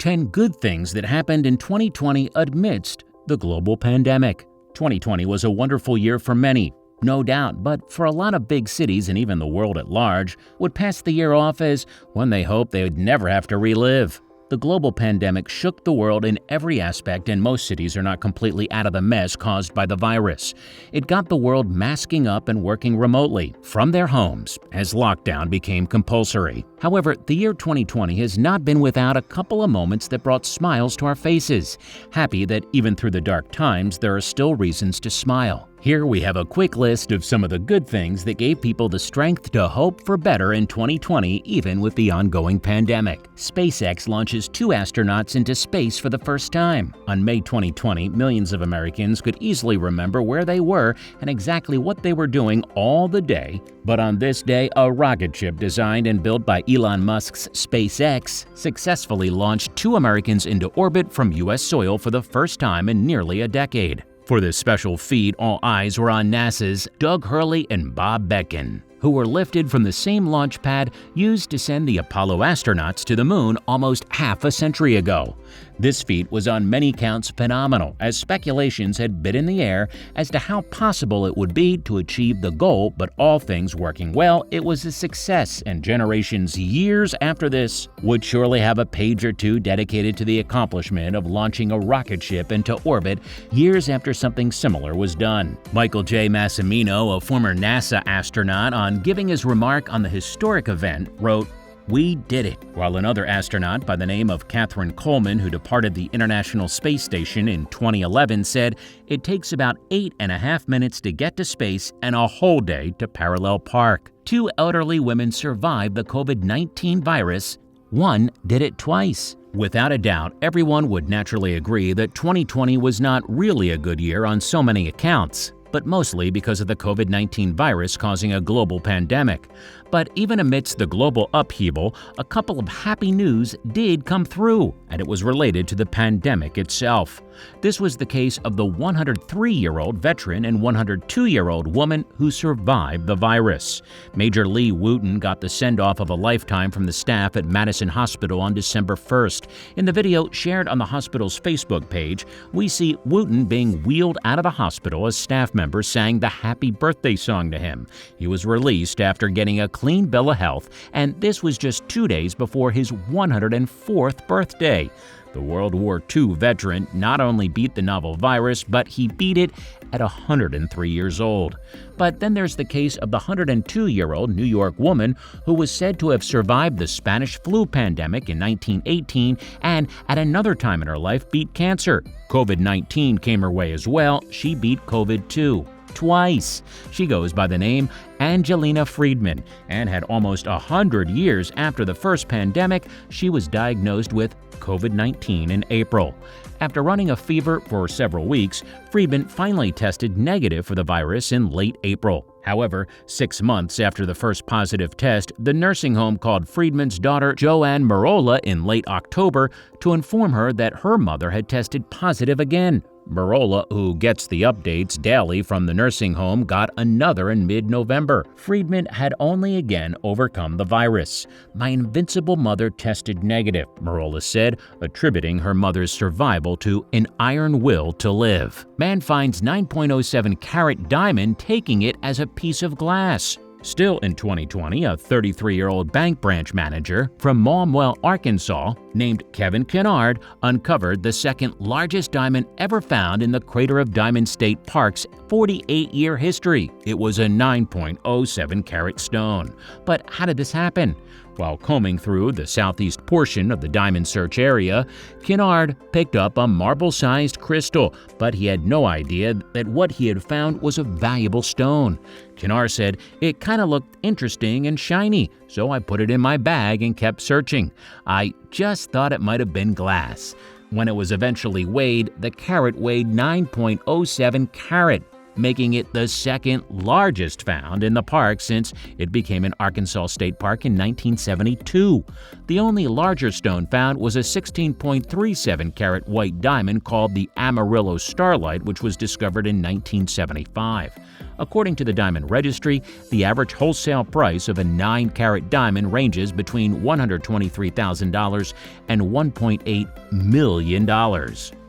10 good things that happened in 2020 amidst the global pandemic. 2020 was a wonderful year for many, no doubt, but for a lot of big cities and even the world at large, would pass the year off as one they hoped they would never have to relive. The global pandemic shook the world in every aspect, and most cities are not completely out of the mess caused by the virus. It got the world masking up and working remotely from their homes as lockdown became compulsory. However, the year 2020 has not been without a couple of moments that brought smiles to our faces. Happy that even through the dark times, there are still reasons to smile. Here we have a quick list of some of the good things that gave people the strength to hope for better in 2020, even with the ongoing pandemic. SpaceX launches 2 astronauts into space for the first time. On May 2020, millions of Americans could easily remember where they were and exactly what they were doing all the day. But on this day, a rocket ship designed and built by Elon Musk's SpaceX successfully launched 2 Americans into orbit from U.S. soil for the first time in nearly a decade. For this special feat, all eyes were on NASA's Doug Hurley and Bob Behnken, who were lifted from the same launch pad used to send the Apollo astronauts to the moon almost half a century ago. This feat was on many counts phenomenal, as speculations had been in the air as to how possible it would be to achieve the goal, but all things working well, it was a success, and generations years after this would surely have a page or two dedicated to the accomplishment of launching a rocket ship into orbit years after something similar was done. Michael J. Massimino, a former NASA astronaut, on giving his remark on the historic event, wrote, "We did it," while another astronaut by the name of Catherine Coleman, who departed the International Space Station in 2011, said, "It takes about 8.5 minutes to get to space and a whole day to parallel park." 2 elderly women survived the COVID-19 virus. One did it twice. Without a doubt, everyone would naturally agree that 2020 was not really a good year on so many accounts, but mostly because of the COVID-19 virus causing a global pandemic. But even amidst the global upheaval, a couple of happy news did come through, and it was related to the pandemic itself. This was the case of the 103-year-old veteran and 102-year-old woman who survived the virus. Major Lee Wooten got the send-off of a lifetime from the staff at Madison Hospital on December 1st. In the video shared on the hospital's Facebook page, we see Wooten being wheeled out of the hospital as staff members sang the happy birthday song to him. He was released after getting a clean bill of health, and this was just 2 days before his 104th birthday. The World War II veteran not only beat the novel virus, but he beat it at 103 years old. But then there's the case of the 102-year-old New York woman who was said to have survived the Spanish flu pandemic in 1918 and at another time in her life beat cancer. COVID-19 came her way as well. She beat COVID too. Twice. She goes by the name Angelina Friedman and had almost 100 years after the first pandemic, she was diagnosed with COVID-19 in April. After running a fever for several weeks, Friedman finally tested negative for the virus in late April. However, 6 months after the first positive test, the nursing home called Friedman's daughter Joanne Merola in late October to inform her that her mother had tested positive again. Merola, who gets the updates daily from the nursing home, got another in mid-November. Friedman had only again overcome the virus. "My invincible mother tested negative," Merola said, attributing her mother's survival to an iron will to live. Man finds 9.07 carat diamond, taking it as a piece of glass. Still in 2020, a 33-year-old bank branch manager from Maumelle, Arkansas, named Kevin Kennard, uncovered the second largest diamond ever found in the Crater of Diamond State Park's 48-year history. It was a 9.07 carat stone. But how did this happen? While combing through the southeast portion of the diamond search area, Kennard picked up a marble-sized crystal, but he had no idea that what he had found was a valuable stone. Kennard said, "It kind of looked interesting and shiny, so I put it in my bag and kept searching. I just thought it might have been glass." When it was eventually weighed, the carat weighed 9.07 carat. making it the second largest found in the park since it became an Arkansas State Park in 1972. The only larger stone found was a 16.37-carat white diamond called the Amarillo Starlight, which was discovered in 1975. According to the Diamond Registry, the average wholesale price of a 9-carat diamond ranges between $123,000 and $1.8 million.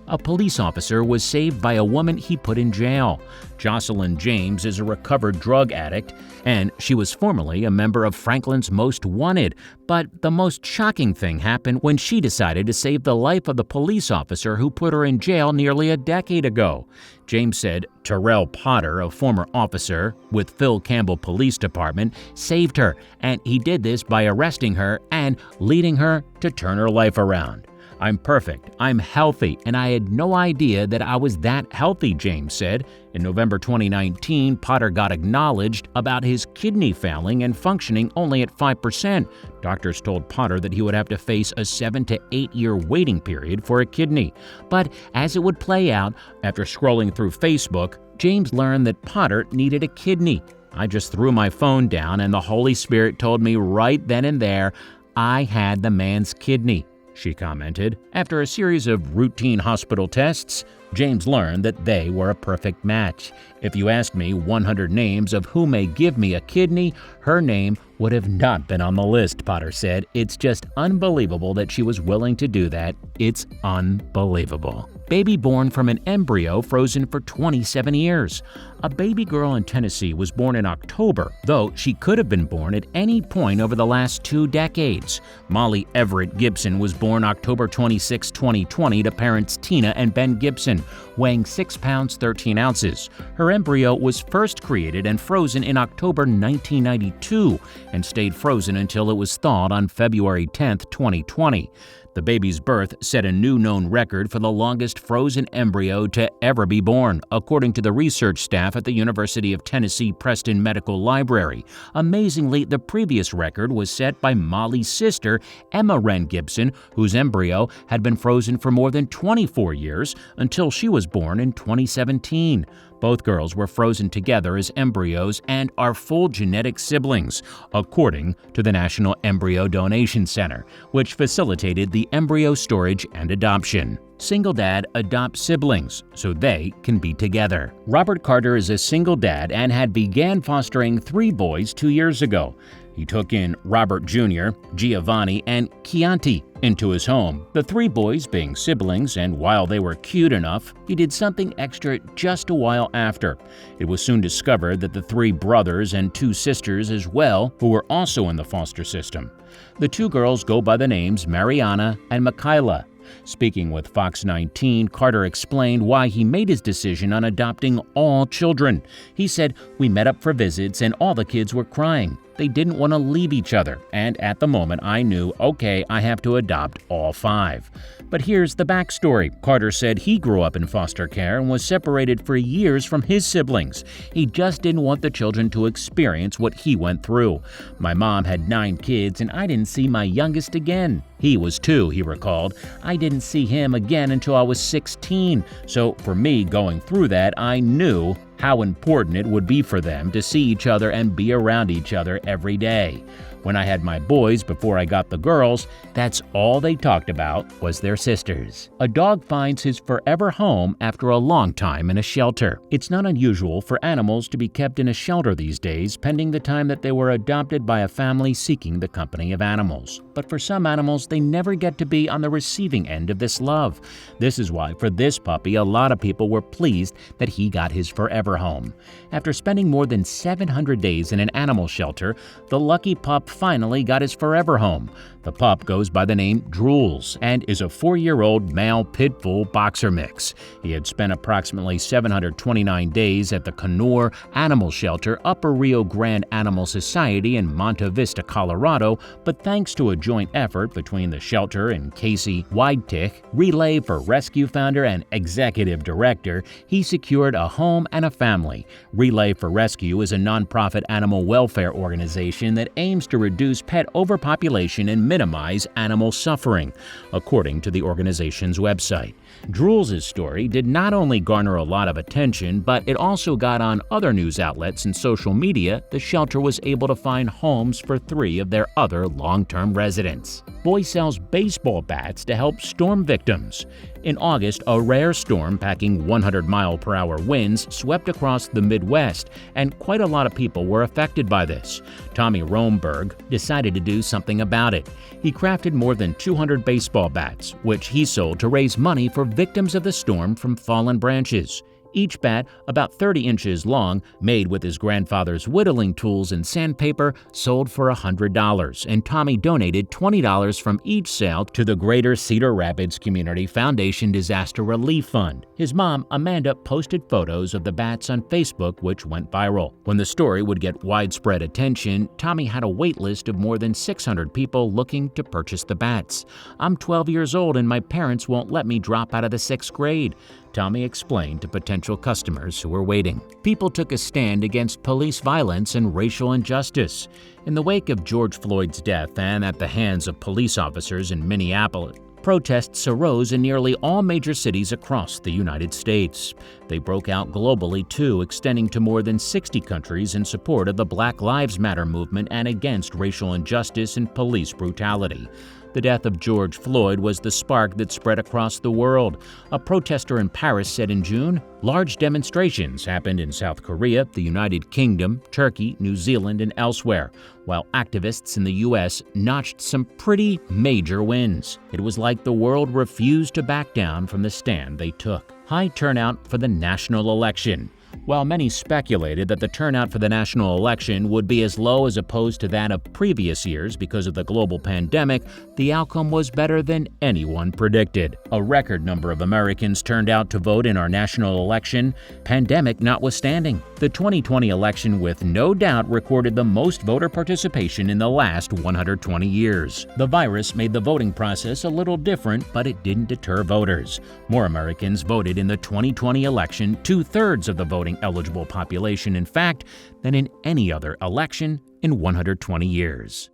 A police officer was saved by a woman he put in jail. Jocelyn James is a recovered drug addict, and she was formerly a member of Franklin's Most Wanted. But the most shocking thing happened when she decided to save the life of the police officer who put her in jail nearly a decade ago. James said Terrell Potter, a former officer with Phil Campbell Police Department, saved her, and he did this by arresting her and leading her to turn her life around. "I'm perfect, I'm healthy, and I had no idea that I was that healthy," James said. In November 2019, Potter got acknowledged about his kidney failing and functioning only at 5%. Doctors told Potter that he would have to face a 7 to 8 year waiting period for a kidney. But as it would play out, after scrolling through Facebook, James learned that Potter needed a kidney. "I just threw my phone down and the Holy Spirit told me right then and there I had the man's kidney," she commented. After a series of routine hospital tests, James learned that they were a perfect match. "If you asked me 100 names of who may give me a kidney, her name would have not been on the list," Potter said. "It's just unbelievable that she was willing to do that. It's unbelievable." Baby born from an embryo frozen for 27 years. A baby girl in Tennessee was born in October, though she could have been born at any point over the last 2 decades. Molly Everett Gibson was born October 26, 2020 to parents Tina and Ben Gibson, weighing 6 pounds 13 ounces. Her embryo was first created and frozen in October 1992 and stayed frozen until it was thawed on February 10, 2020. The baby's birth set a new known record for the longest frozen embryo to ever be born, according to the research staff at the University of Tennessee Preston Medical Library. Amazingly, the previous record was set by Molly's sister, Emma Wren Gibson, whose embryo had been frozen for more than 24 years until she was born in 2017. Both girls were frozen together as embryos and are full genetic siblings, according to the National Embryo Donation Center, which facilitated the embryo storage and adoption. Single dad adopts siblings so they can be together. Robert Carter is a single dad and had began fostering 3 boys 2 years ago. He took in Robert Jr., Giovanni, and Chianti into his home, the 3 boys being siblings, and while they were cute enough, he did something extra just a while after. It was soon discovered that the 3 brothers and 2 sisters as well, who were also in the foster system. The 2 girls go by the names Mariana and Michaela. Speaking with Fox 19, Carter explained why he made his decision on adopting all children. He said, "We met up for visits and all the kids were crying. They didn't want to leave each other, and at the moment I knew, okay, I have to adopt all 5. But here's the backstory. Carter said he grew up in foster care and was separated for years from his siblings. He just didn't want the children to experience what he went through. "My mom had 9 kids and I didn't see my youngest again. He was 2, he recalled. I didn't see him again until I was 16. So for me going through that, I knew how important it would be for them to see each other and be around each other every day. When I had my boys before I got the girls, that's all they talked about was their sisters." A dog finds his forever home after a long time in a shelter. It's not unusual for animals to be kept in a shelter these days, pending the time that they were adopted by a family seeking the company of animals. But for some animals, they never get to be on the receiving end of this love. This is why, for this puppy, a lot of people were pleased that he got his forever home. After spending more than 700 days in an animal shelter, the lucky pup finally got his forever home. The pup goes by the name Drools and is a 4-year-old male pit bull boxer mix. He had spent approximately 729 days at the Canor Animal Shelter, Upper Rio Grande Animal Society in Monte Vista, Colorado, but thanks to a joint effort between the shelter and Casey Weidtich, Relay for Rescue founder and executive director, he secured a home and a family. Relay for Rescue is a nonprofit animal welfare organization that aims to reduce pet overpopulation and minimize animal suffering, according to the organization's website. Drool's story did not only garner a lot of attention, but it also got on other news outlets and social media. The shelter was able to find homes for 3 of their other long-term residents. Boy sells baseball bats to help storm victims. In August, a rare storm packing 100-mile-per-hour winds swept across the Midwest, and quite a lot of people were affected by this. Tommy Romberg decided to do something about it. He crafted more than 200 baseball bats, which he sold to raise money for victims of the storm from fallen branches. Each bat, about 30 inches long, made with his grandfather's whittling tools and sandpaper, sold for $100, and Tommy donated $20 from each sale to the Greater Cedar Rapids Community Foundation Disaster Relief Fund. His mom, Amanda, posted photos of the bats on Facebook, which went viral. When the story would get widespread attention, Tommy had a wait list of more than 600 people looking to purchase the bats. "I'm 12 years old and my parents won't let me drop out of the 6th grade," Tommy explained to potential customers who were waiting. People took a stand against police violence and racial injustice. In the wake of George Floyd's death and at the hands of police officers in Minneapolis, protests arose in nearly all major cities across the United States. They broke out globally too, extending to more than 60 countries in support of the Black Lives Matter movement and against racial injustice and police brutality. The death of George Floyd was the spark that spread across the world. A protester in Paris said in June, large demonstrations happened in South Korea, the United Kingdom, Turkey, New Zealand, and elsewhere, while activists in the U.S. notched some pretty major wins. It was like the world refused to back down from the stand they took. High turnout for the national election. While many speculated that the turnout for the national election would be as low as opposed to that of previous years because of the global pandemic, the outcome was better than anyone predicted. A record number of Americans turned out to vote in our national election, pandemic notwithstanding. The 2020 election with no doubt recorded the most voter participation in the last 120 years. The virus made the voting process a little different, but it didn't deter voters. More Americans voted in the 2020 election, 2/3 of the voting eligible population, in fact, than in any other election in 120 years.